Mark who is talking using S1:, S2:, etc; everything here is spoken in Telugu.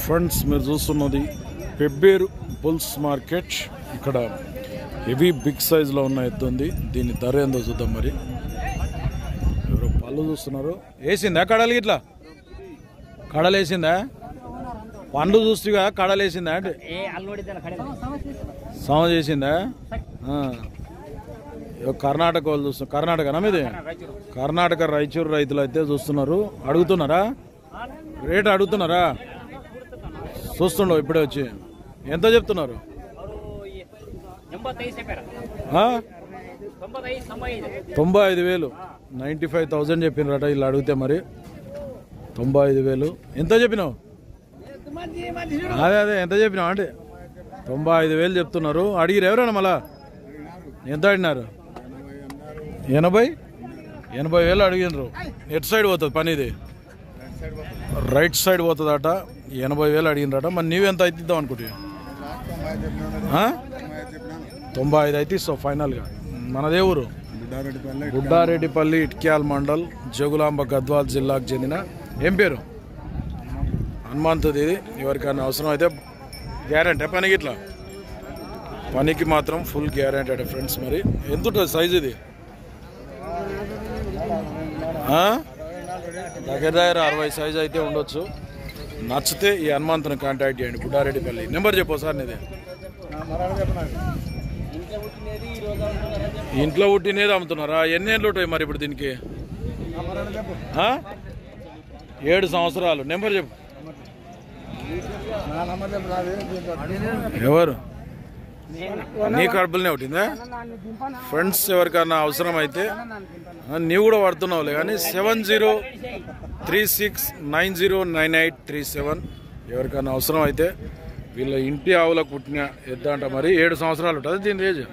S1: ఫ్రెండ్స్ మీరు చూస్తున్నది పెబ్బేరు బుల్స్ మార్కెట్. ఇక్కడ హెవీ బిగ్ సైజులో ఉన్న ఎద్దు ఉంది. దీని ధర ఏందో చూద్దాం. మరి ఎవరో పళ్ళు చూస్తున్నారు. వేసిందా కడలు? ఇట్లా కడలు వేసిందా? పండ్లు చూస్తుగా కడలు వేసిందా అంటే సమ చేసిందా? కర్ణాటక వాళ్ళు చూస్తున్నారు. కర్ణాటకనా మీది? కర్ణాటక రాయచూరు రైతులు అయితే చూస్తున్నారు. అడుగుతున్నారా? రేట్ అడుగుతున్నారా? చూస్తుండవు ఇప్పుడే వచ్చి. ఎంత చెప్తున్నారు? 95,000 95,000 చెప్పినరట ఇలా అడిగితే. మరి 95,000 ఎంత చెప్పినావు? అదే ఎంత చెప్పినావు అంటే 95,000 చెప్తున్నారు. అడిగిరు ఎవరైనా మళ్ళా? ఎంత అడిగినారు? 80,000 అడిగినారు. ఎటు సైడ్ పోతుంది పని? ఇది రైట్ సైడ్ పోతుందట. 80,000 అడిగినరట. మరి నీవెంత అయితే ఇద్దాం అనుకుంటున్నా? 95 అయితే ఇస్తావు ఫైనల్గా. మనదే ఊరు? బుడ్డారెడ్డిపల్లి, ఇట్క్యాల్ మండల్, జగులాంబ, గద్వాల్ జిల్లాకు చెందిన. ఏం పేరు? హనుమంతుది. ఇది ఎవరికైనా అవసరం అయితే గ్యారెంటీ పనికి. ఇట్లా పనికి మాత్రం ఫుల్ గ్యారెంటీ అట ఫ్రెండ్స్. మరి ఎంత ఉంటుంది సైజు ఇది? దగ్గర 60 సైజు అయితే ఉండొచ్చు. నచ్చితే ఈ హనుమంతుని కాంటాక్ట్ చేయండి. బుడ్డారెడ్డిపల్లి. నెంబర్ చెప్పు సార్ నీది. ఇంట్లో పుట్టినేది అమ్ముతున్నారా? ఎన్ని ఏళ్ళు ఉంటాయి మరి ఇప్పుడు దీనికి? 7 సంవత్సరాలు. నెంబర్ చెప్పు. ఎవరు? నీ కడుపులనే పుట్టిందా? ఫ్రెండ్స్ ఎవరికన్నా అవసరం అయితే నీవు కూడా పడుతున్నావులే కానీ 7036909837 ఎవరికన్నా అవసరం అయితే వీళ్ళ ఇంటి ఆవులకు పుట్టిన ఎద్దంట. మరి 7 సంవత్సరాలు ఉంటుంది దీని ఏజ్.